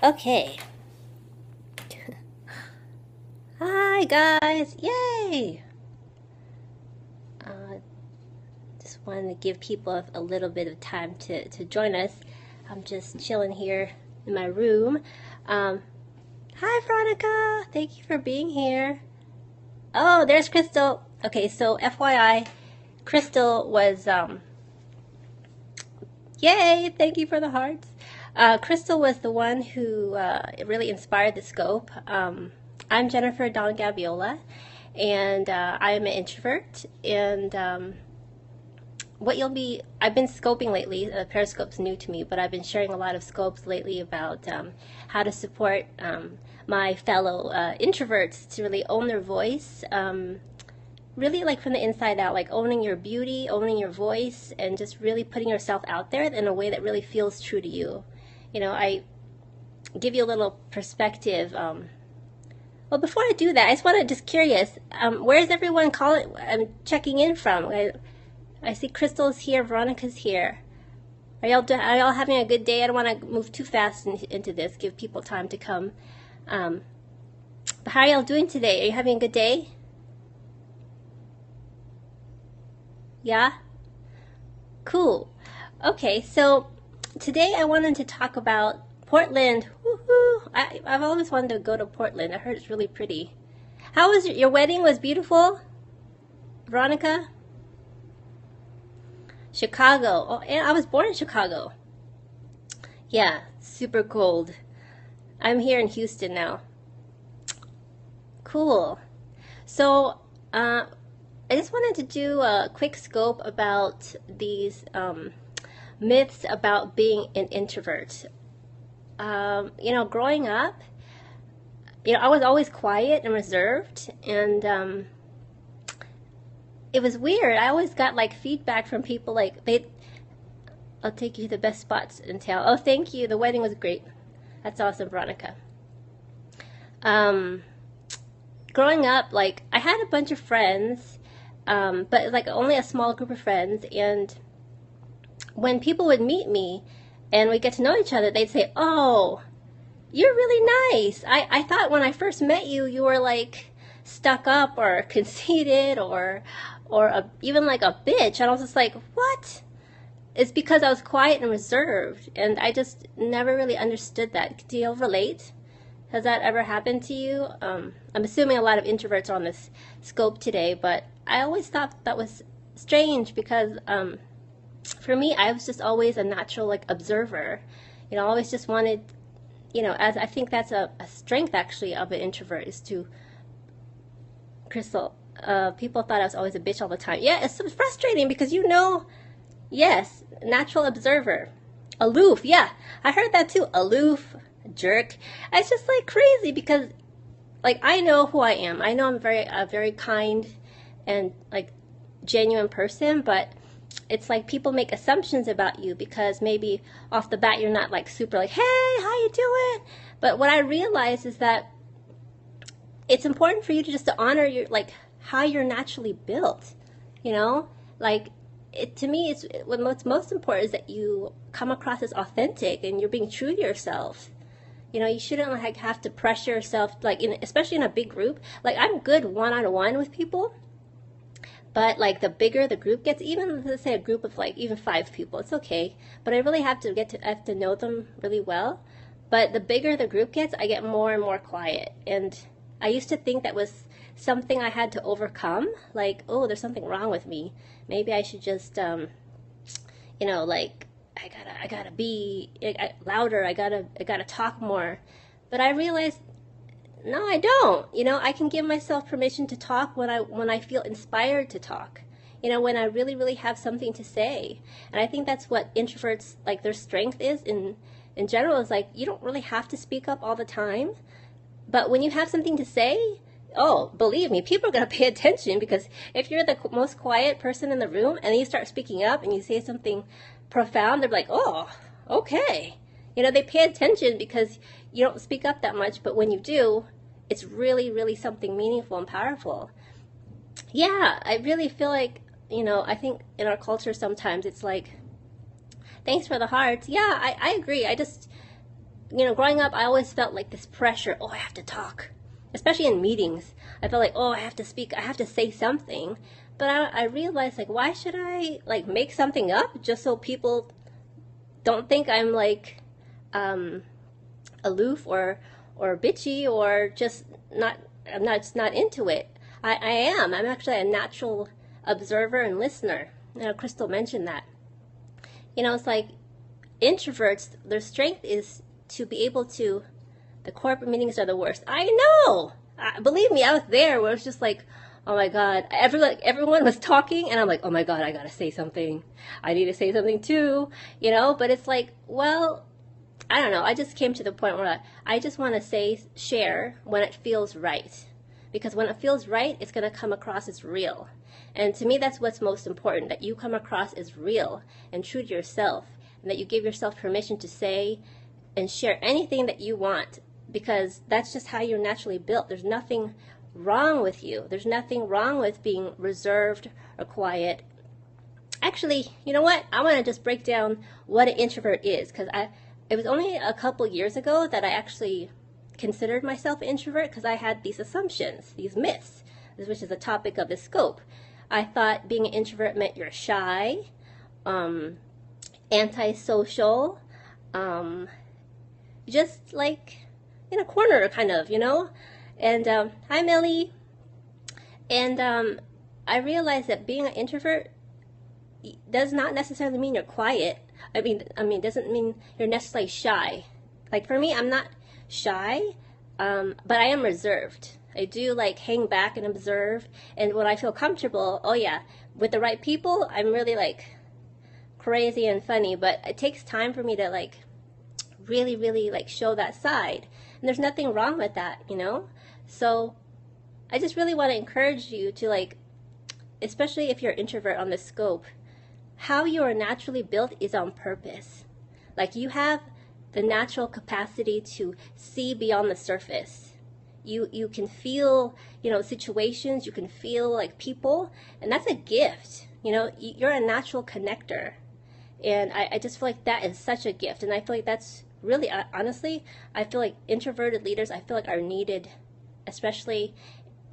Okay. Hi guys, yay! Uh, just wanted to give people a little bit of time to join us. I'm just chilling here in my room. Hi Veronica, thank you for being here. Oh, there's Crystal. Okay, so FYI, Crystal was, yay, thank you for the hearts. Crystal was the one who really inspired the scope. I'm Jennifer Don Gaviola, and I'm an introvert. And I've been scoping lately. Periscope's new to me, but I've been sharing a lot of scopes lately about how to support my fellow introverts to really own their voice. Really like from the inside out, like owning your beauty, owning your voice, and just really putting yourself out there in a way that really feels true to you. I give you a little perspective. Well, before I do that, I just want to just curious, where's everyone checking in from? I see Crystal's here, Veronica's here. Are y'all having a good day? I don't want to move too fast into this, give people time to come. But how are y'all doing today? Are you having a good day? Yeah? Cool. Okay, so today I wanted to talk about Portland. Woohoo! I've always wanted to go to Portland. I heard it's really pretty. How was your wedding? Was beautiful? Veronica? Chicago. Oh, and I was born in Chicago. Yeah, super cold. I'm here in Houston now. Cool. So, I just wanted to do a quick scope about these myths about being an introvert. Growing up, I was always quiet and reserved, and it was weird. I always got like feedback from people like I'll take you to the best spots in town. Oh, thank you. The wedding was great. That's awesome, Veronica. Growing up, like I had a bunch of friends, but like only a small group of friends, and when people would meet me and we get to know each other, they'd say, "Oh, you're really nice. I thought when I first met you, you were like stuck up or conceited or even like a bitch." And I was just like, "What?" It's because I was quiet and reserved, and I just never really understood that. Do you relate? Has that ever happened to you? I'm assuming a lot of introverts are on this scope today, but I always thought that was strange because for me, I was just always a natural like observer. I always just wanted, as I think that's a strength actually of an introvert is to, Crystal, people thought I was always a bitch all the time. Yeah, it's so frustrating because yes, natural observer. Aloof, yeah, I heard that too. Aloof, jerk. It's just like crazy because like I know who I am. I know I'm a very kind and like genuine person, but it's like people make assumptions about you because maybe off the bat you're not like super like, "Hey, how you doing?" But what I realize is that it's important for you to just to honor your like how you're naturally built. Like to me, it's what's most important is that you come across as authentic and you're being true to yourself. You shouldn't like have to pressure yourself, like especially in a big group. Like I'm good one-on-one with people, but like the bigger the group gets, even let's say a group of like even 5 people, it's okay. But I really I have to know them really well. But the bigger the group gets, I get more and more quiet. And I used to think that was something I had to overcome. Like, oh, there's something wrong with me. Maybe I should just, like I gotta be louder. I gotta talk more. But I realized, no, I don't. I can give myself permission to talk when I feel inspired to talk. When I really, really have something to say. And I think that's what introverts, like their strength is in general, is like you don't really have to speak up all the time. But when you have something to say, oh, believe me, people are going to pay attention because if you're the most quiet person in the room and then you start speaking up and you say something profound, they're like, "Oh, okay." They pay attention because you don't speak up that much, but when you do, it's really, really something meaningful and powerful. Yeah, I really feel like, I think in our culture sometimes it's like, thanks for the hearts. Yeah, I agree. I just, growing up, I always felt like this pressure. Oh, I have to talk, especially in meetings. I felt like, oh, I have to speak. I have to say something. But I realized, like, why should I, like, make something up just so people don't think I'm, like, aloof or bitchy or just I'm not into it. I am. I'm actually a natural observer and listener. Crystal mentioned that. It's like introverts, their strength is to be able to, the corporate meetings are the worst. I know. Believe me, I was there where it was just like, oh my God, everyone was talking and I'm like, oh my God, I gotta say something. I need to say something too, but it's like, well, I don't know. I just came to the point where I just want to share when it feels right. Because when it feels right, it's going to come across as real. And to me, that's what's most important, that you come across as real and true to yourself, and that you give yourself permission to say and share anything that you want, because that's just how you're naturally built. There's nothing wrong with you. There's nothing wrong with being reserved or quiet. Actually, you know what? I want to just break down what an introvert is, because it was only a couple years ago that I actually considered myself an introvert, because I had these assumptions, these myths, which is the topic of this scope. I thought being an introvert meant you're shy, antisocial, just like in a corner kind of, And hi, Millie. And I realized that being an introvert does not necessarily mean you're quiet. I mean, doesn't mean you're necessarily shy. Like for me, I'm not shy, but I am reserved. I do like hang back and observe, and when I feel comfortable, oh yeah, with the right people, I'm really like crazy and funny. But it takes time for me to like really, really like show that side, and there's nothing wrong with that, So I just really want to encourage you to like, especially if you're an introvert on the scope, how you are naturally built is on purpose. Like you have the natural capacity to see beyond the surface. You can feel, situations, you can feel like people, and that's a gift. You're a natural connector. And I just feel like that is such a gift. And I feel like that's really, honestly, I feel like introverted leaders, I feel like are needed, especially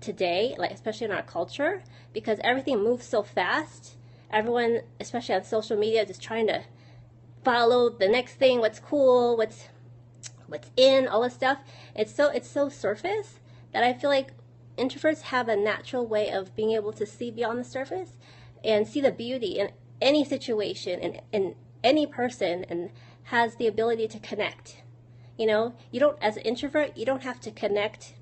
today, like especially in our culture, because everything moves so fast. Everyone, especially on social media, just trying to follow the next thing, what's cool, what's in, all this stuff. It's so surface that I feel like introverts have a natural way of being able to see beyond the surface and see the beauty in any situation and in any person, and has the ability to connect. You don't, as an introvert, you don't have to connect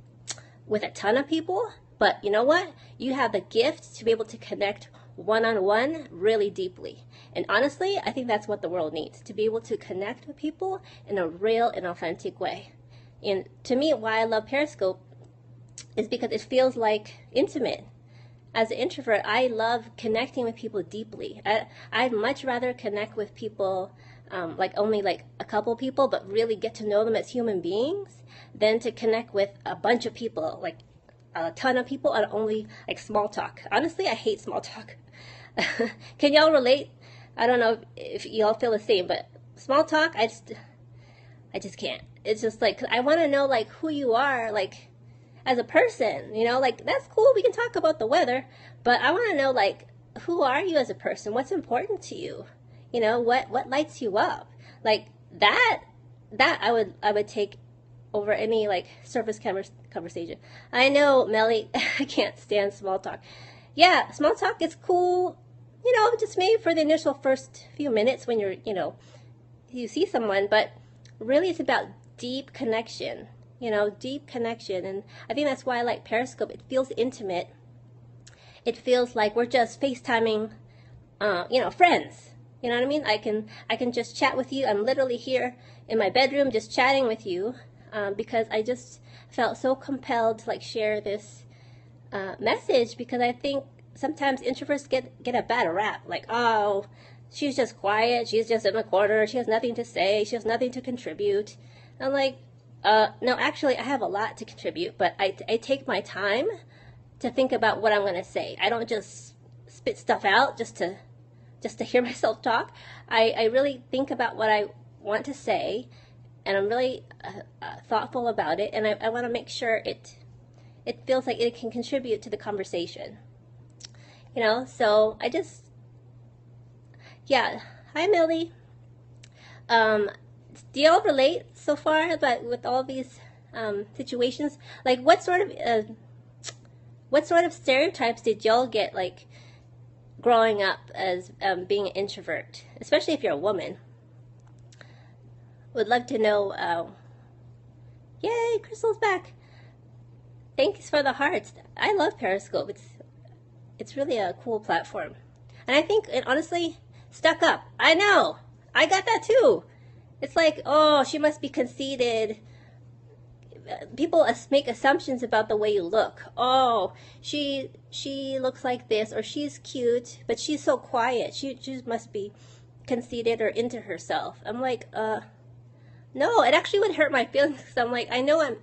with a ton of people, but you know what? You have the gift to be able to connect one-on-one really deeply. And honestly, I think that's what the world needs, to be able to connect with people in a real and authentic way. And to me, why I love Periscope is because it feels like intimate. As an introvert, I love connecting with people deeply. I'd much rather connect with people, like only like a couple people, but really get to know them as human beings, than to connect with a bunch of people, like a ton of people, and only like small talk. Honestly, I hate small talk. Can y'all relate? I don't know if y'all feel the same, but small talk, I just can't. It's just like, I want to know like who you are, like as a person, like that's cool. We can talk about the weather, but I want to know like, who are you as a person? What's important to you? What lights you up? Like that I would take over any like surface conversation. I know, Melly, I can't stand small talk. Yeah, small talk is cool, just maybe for the initial first few minutes when you're, you see someone, but really it's about deep connection, deep connection. And I think that's why I like Periscope. It feels intimate. It feels like we're just FaceTiming, friends. You know what I mean? I can just chat with you. I'm literally here in my bedroom just chatting with you, because I just felt so compelled to like share this message, because I think sometimes introverts get a bad rap, like, oh, she's just quiet, she's just in the corner, she has nothing to say, she has nothing to contribute. I'm like, no, actually I have a lot to contribute, but I take my time to think about what I'm going to say. I don't just spit stuff out just to hear myself talk. I really think about what I want to say, and I'm really thoughtful about it, and I want to make sure it feels like it can contribute to the conversation. So I just, yeah. Hi, Millie. Do y'all relate so far about with all these situations? Like, what sort of stereotypes did y'all get, like, growing up as being an introvert, especially if you're a woman? Would love to know. Yay, Crystal's back. Thanks for the hearts. I love Periscope. It's really a cool platform. And I think it honestly stuck up. I know. I got that too. It's like, oh, she must be conceited. People make assumptions about the way you look. Oh, she looks like this, or she's cute, but she's so quiet. She must be conceited or into herself. I'm like, no, it actually would hurt my feelings. I'm like, I know I'm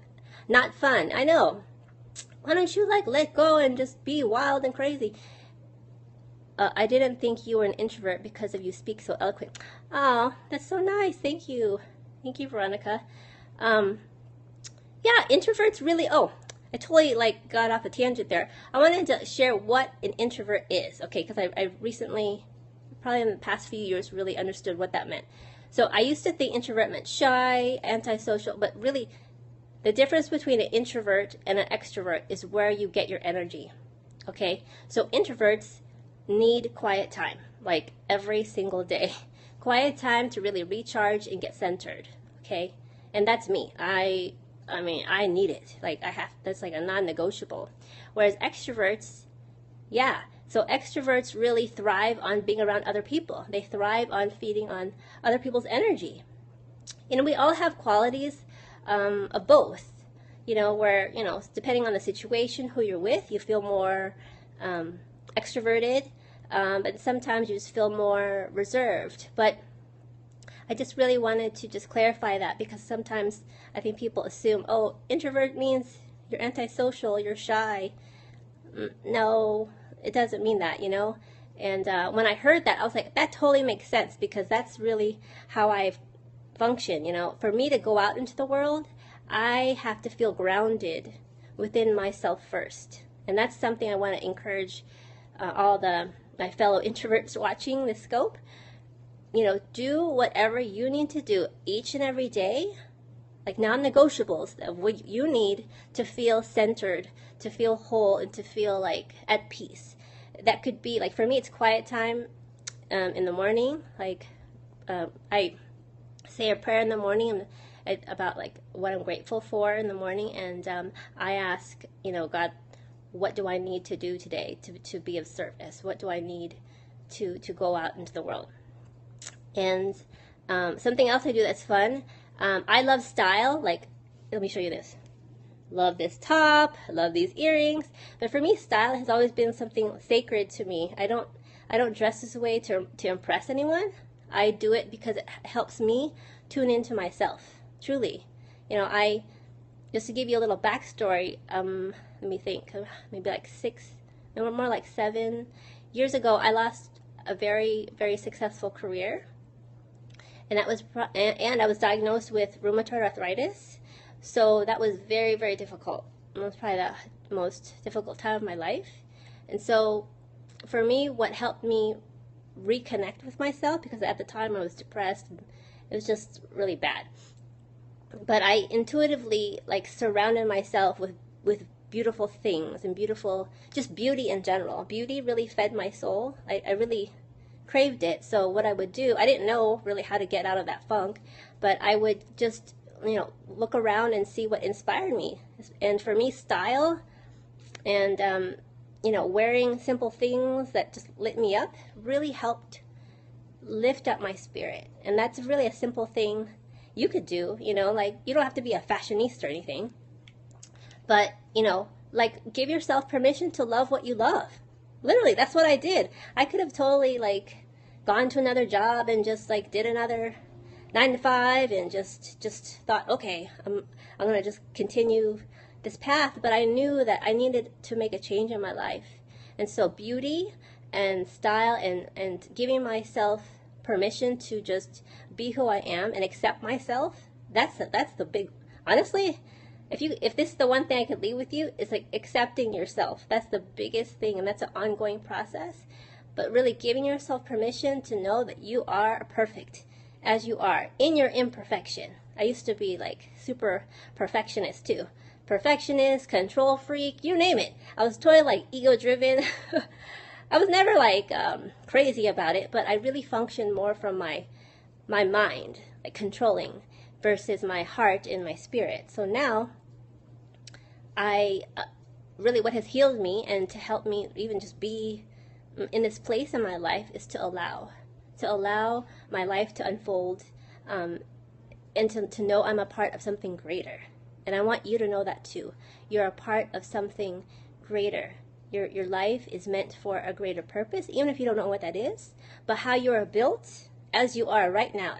not fun. I know. Why don't you, like, let go and just be wild and crazy? I didn't think you were an introvert because of you speak so eloquent. Oh, that's so nice. Thank you. Thank you, Veronica. Yeah, introverts really, I totally, like, got off a tangent there. I wanted to share what an introvert is, okay, because I recently, probably in the past few years, really understood what that meant. So I used to think introvert meant shy, antisocial, but really the difference between an introvert and an extrovert is where you get your energy, okay? So introverts need quiet time, like every single day. Quiet time to really recharge and get centered, okay? And that's me. I mean, I need it. Like, that's like a non-negotiable. Whereas extroverts, yeah. So extroverts really thrive on being around other people. They thrive on feeding on other people's energy. We all have qualities of both, where, depending on the situation, who you're with, you feel more extroverted, but sometimes you just feel more reserved. But I just really wanted to just clarify that, because sometimes I think people assume, oh, introvert means you're antisocial, you're shy. No, it doesn't mean that, And when I heard that, I was like, that totally makes sense, because that's really how I function. For me to go out into the world, I have to feel grounded within myself first. And that's something I want to encourage all my fellow introverts watching this scope. Do whatever you need to do each and every day, like non-negotiables of what you need to feel centered, to feel whole, and to feel like at peace. That could be, like, for me, it's quiet time in the morning. Like, I say a prayer in the morning about, like, what I'm grateful for in the morning, and I ask, God, what do I need to do today to be of service? What do I need to go out into the world? And something else I do that's fun, I love style. Like, let me show you this. Love this top, love these earrings. But for me, style has always been something sacred to me. I don't dress this way to impress anyone. I do it because it helps me tune into myself, truly. Just to give you a little backstory, let me think, maybe like 7 years ago, I lost a very, very successful career. And I was diagnosed with rheumatoid arthritis. So that was very, very difficult. It was probably the most difficult time of my life. And so for me, what helped me reconnect with myself, because at the time I was depressed, it was just really bad. But I intuitively, like, surrounded myself with beautiful things and just beauty in general. Beauty really fed my soul. I really craved it. So what I would do, I didn't know really how to get out of that funk, but I would just, look around and see what inspired me. And for me, style and, wearing simple things that just lit me up really helped lift up my spirit. And that's really a simple thing you could do, like, you don't have to be a fashionista or anything, but, like, give yourself permission to love what you love. Literally, that's what I did. I could have totally, like, gone to another job and just, like, did another 9 to 5 and just thought, okay, I'm going to just continue this path. But I knew that I needed to make a change in my life. And so beauty and style and giving myself permission to just be who I am and accept myself, that's the big, honestly, if this is the one thing I could leave with you, it's like accepting yourself. That's the biggest thing, and that's an ongoing process. But really giving yourself permission to know that you are perfect as you are in your imperfection. I used to be like super perfectionist too. Perfectionist, control freak, you name it. I was totally like ego driven. I was never like crazy about it, but I really functioned more from my mind, like controlling, versus my heart and my spirit. So now, I really, what has healed me and to help me even just be in this place in my life is to allow my life to unfold, and to know I'm a part of something greater. And I want you to know that too. You're a part of something greater. Your life is meant for a greater purpose, even if you don't know what that is. But how you are built, as you are right now,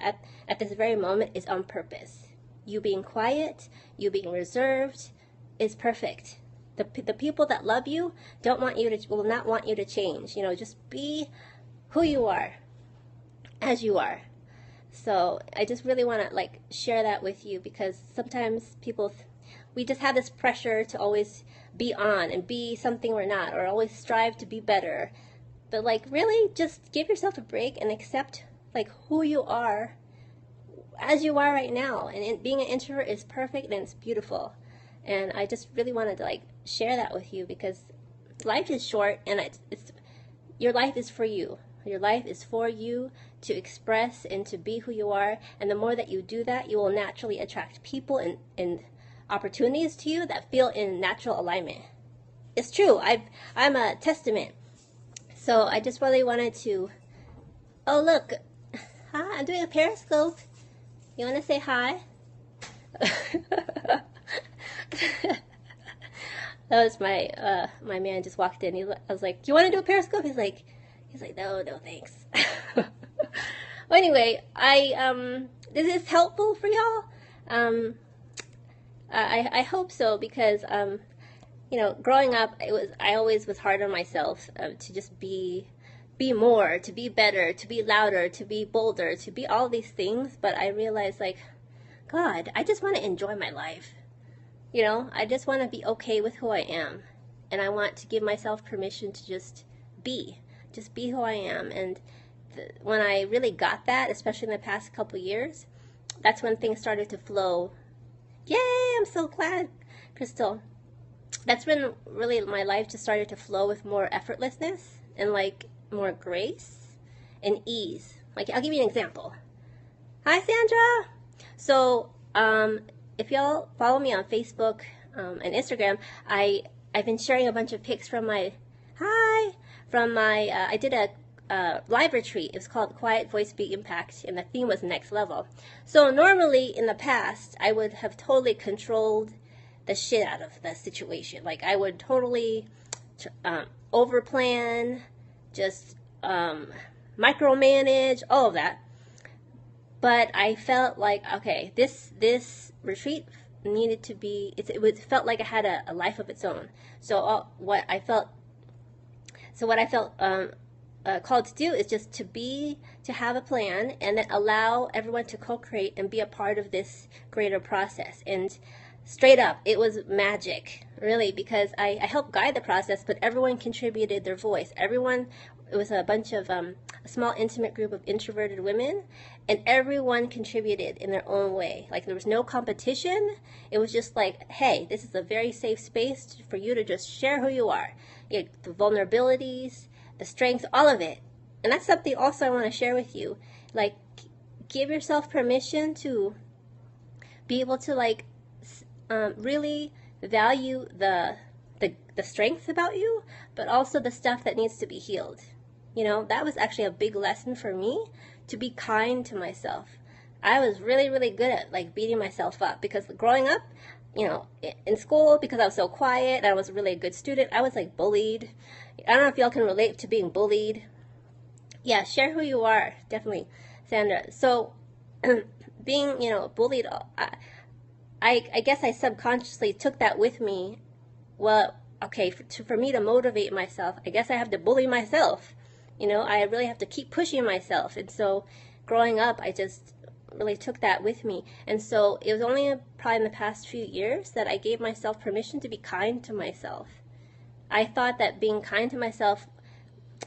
at this very moment, is on purpose. You being quiet, you being reserved, is perfect. The people that love you will not want you to change. Just be who you are, as you are. So I just really want to like share that with you, because sometimes we just have this pressure to always be on and be something we're not, or always strive to be better. But like really just give yourself a break and accept like who you are as you are right now. And being an introvert is perfect and it's beautiful. And I just really wanted to like share that with you, because life is short, and your life is for you. Your life is for you to express and to be who you are. And the more that you do that, you will naturally attract people and opportunities to you that feel in natural alignment. It's true. I'm a testament. So I just really wanted to, oh look, hi, I'm doing a Periscope. You want to say hi? That was my man just walked in. I was like, "You want to do a Periscope?" He's like, "No, thanks." Well, anyway, this is helpful for y'all. I hope so, because growing up, I always was hard on myself to just be more, to be better, to be louder, to be bolder, to be all these things. But I realized, like, God, I just want to enjoy my life. I just want to be okay with who I am. And I want to give myself permission to just be who I am. And when I really got that, especially in the past couple years, that's when things started to flow. Yay, I'm so glad, Crystal. That's when really my life just started to flow with more effortlessness and like more grace and ease. Like, I'll give you an example. Hi, Sandra. So, if y'all follow me on Facebook and Instagram, I've been sharing a bunch of pics from my, I did a live retreat. It was called Quiet Voice Big Impact, and the theme was next level. So normally in the past, I would have totally controlled the shit out of the situation. Like, I would totally overplan, just micromanage, all of that. But I felt like, okay, this retreat needed to be, it felt like it had a life of its own. So what I felt called to do is just to have a plan, and then allow everyone to co-create and be a part of this greater process. And straight up, it was magic, really, because I helped guide the process, but everyone contributed their voice. It was a bunch of, a small intimate group of introverted women, and everyone contributed in their own way. Like, there was no competition. It was just like, hey, this is a very safe space for you to just share who you are. The vulnerabilities, the strengths, all of it. And that's something also I want to share with you. Like, give yourself permission to be able to, like, really value the strengths about you, but also the stuff that needs to be healed. That was actually a big lesson for me, to be kind to myself. I was really, really good at like beating myself up, because growing up, in school, because I was so quiet and I was really a good student, I was like bullied. I don't know if y'all can relate to being bullied. Yeah, share who you are, definitely, Sandra. So being, bullied, I guess I subconsciously took that with me. Well, okay, for me to motivate myself, I guess I have to bully myself. I really have to keep pushing myself. And so growing up, I just really took that with me. And so it was only probably in the past few years that I gave myself permission to be kind to myself. I thought that being kind to myself,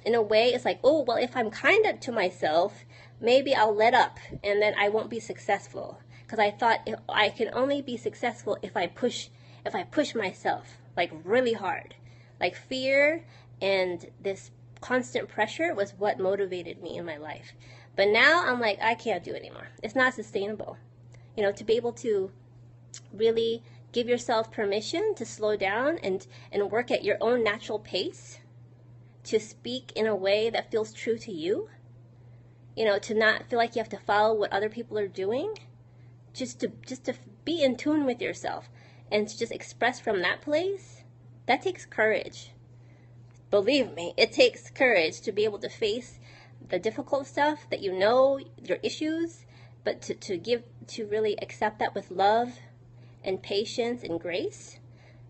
in a way, is like, oh, well, if I'm kind to myself, maybe I'll let up and then I won't be successful. Because I thought I can only be successful if I push myself like really hard. Like fear and this constant pressure was what motivated me in my life. But now I'm like, I can't do it anymore. It's not sustainable. To be able to really give yourself permission to slow down and work at your own natural pace, to speak in a way that feels true to you, to not feel like you have to follow what other people are doing, just to be in tune with yourself and to just express from that place. That takes courage. Believe me, it takes courage to be able to face the difficult stuff that your issues, but to really accept that with love and patience and grace.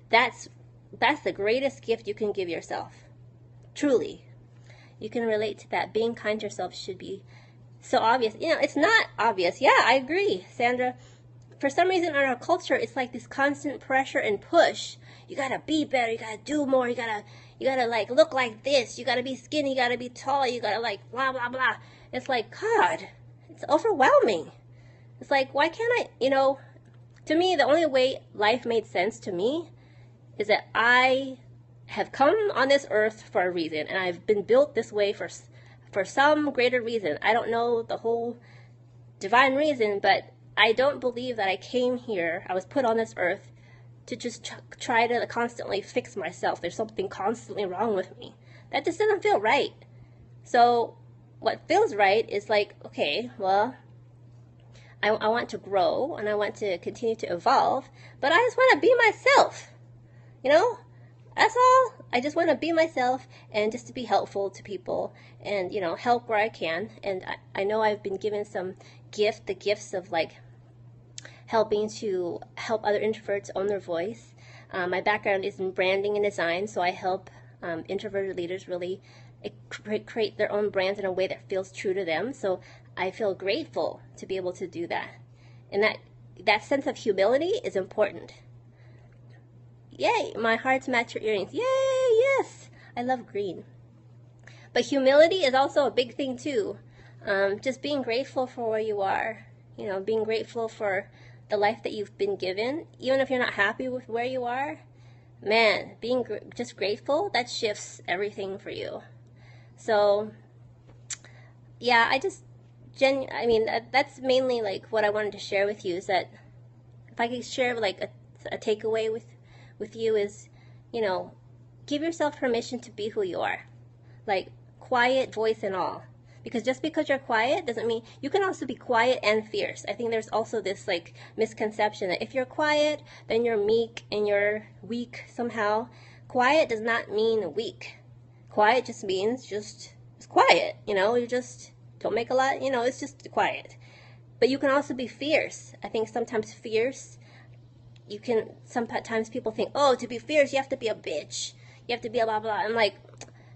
That's the greatest gift you can give yourself. Truly. You can relate to that. Being kind to yourself should be so obvious. It's not obvious. Yeah, I agree, Sandra. For some reason in our culture, it's like this constant pressure and push. You gotta be better, you gotta do more, you gotta like look like this, you gotta be skinny, you gotta be tall, you gotta like blah blah blah. It's like, God, it's overwhelming. It's like, why can't I, to me, the only way life made sense to me is that I have come on this earth for a reason, and I've been built this way for some greater reason. I don't know the whole divine reason, but I don't believe that I came here, I was put on this earth to just try to constantly fix myself. There's something constantly wrong with me. That just doesn't feel right. So what feels right is like, okay, well, I want to grow and I want to continue to evolve, but I just want to be myself. That's all. I just want to be myself and just to be helpful to people and, help where I can. And I know I've been given the gifts of like helping to help other introverts own their voice. My background is in branding and design, so I help introverted leaders really create their own brands in a way that feels true to them. So I feel grateful to be able to do that. And that sense of humility is important. Yay, my hearts match your earrings. Yay, yes. I love green. But humility is also a big thing too. Just being grateful for where you are. Being grateful for the life that you've been given. Even if you're not happy with where you are, man, being just grateful, that shifts everything for you. So, yeah, that's mainly like what I wanted to share with you, is that if I could share like a takeaway with you is, give yourself permission to be who you are. Like, quiet voice and all. Because just because you're quiet doesn't mean you can also be quiet and fierce. I think there's also this like misconception that if you're quiet, then you're meek and you're weak somehow. Quiet does not mean weak. Quiet just means it's quiet. You just don't make a lot. It's just quiet. But you can also be fierce. I think sometimes fierce, sometimes people think, oh, to be fierce, you have to be a bitch. You have to be a blah, blah. I'm like,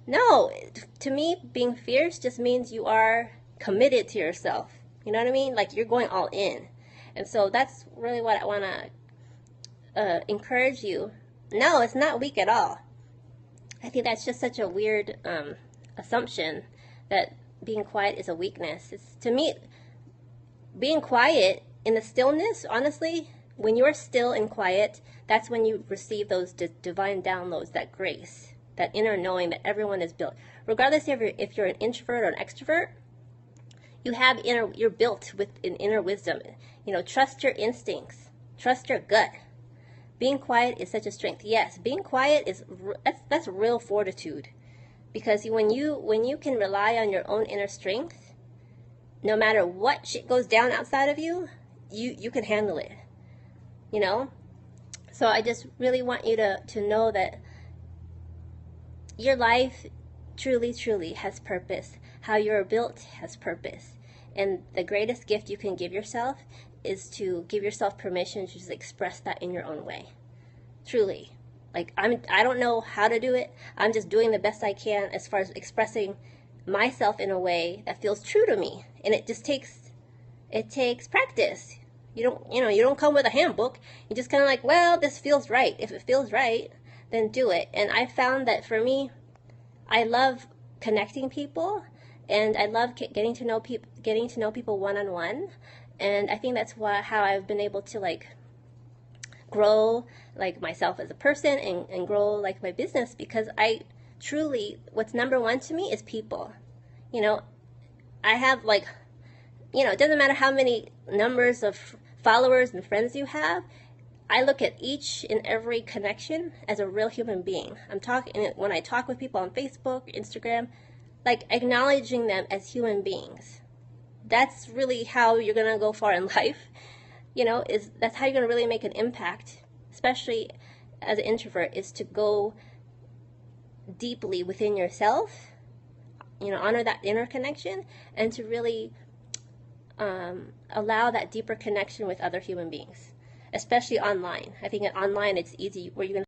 no, to me, being fierce just means you are committed to yourself. You know what I mean? Like, you're going all in. And so that's really what I want to encourage you. No, it's not weak at all. I think that's just such a weird assumption that being quiet is a weakness. To me, being quiet in the stillness, honestly, when you're still and quiet, that's when you receive those divine downloads, that grace, that inner knowing that everyone is built. Regardless if you're an introvert or an extrovert, you're built with an inner wisdom. Trust your instincts. Trust your gut. Being quiet is such a strength. Yes, being quiet that's real fortitude. Because when you can rely on your own inner strength, no matter what shit goes down outside of you, you can handle it. So I just really want you to know that your life truly, truly has purpose. How you're built has purpose. And the greatest gift you can give yourself is to give yourself permission to just express that in your own way. Truly. Like, I don't know how to do it. I'm just doing the best I can as far as expressing myself in a way that feels true to me. And it It takes practice. You don't come with a handbook. You just kind of like, well, this feels right. If it feels right, then do it. And I found that for me, I love connecting people, and I love getting to know people one on one. And I think that's how I've been able to like grow like myself as a person, and grow like my business, because I truly, what's number one to me is people. I have like, it doesn't matter how many numbers of followers and friends you have. I look at each and every connection as a real human being. When I talk with people on Facebook, Instagram, like acknowledging them as human beings. That's really how you're going to go far in life. That's how you're going to really make an impact, especially as an introvert, is to go deeply within yourself, honor that inner connection, and to really allow that deeper connection with other human beings, especially online. I think online it's easy where you can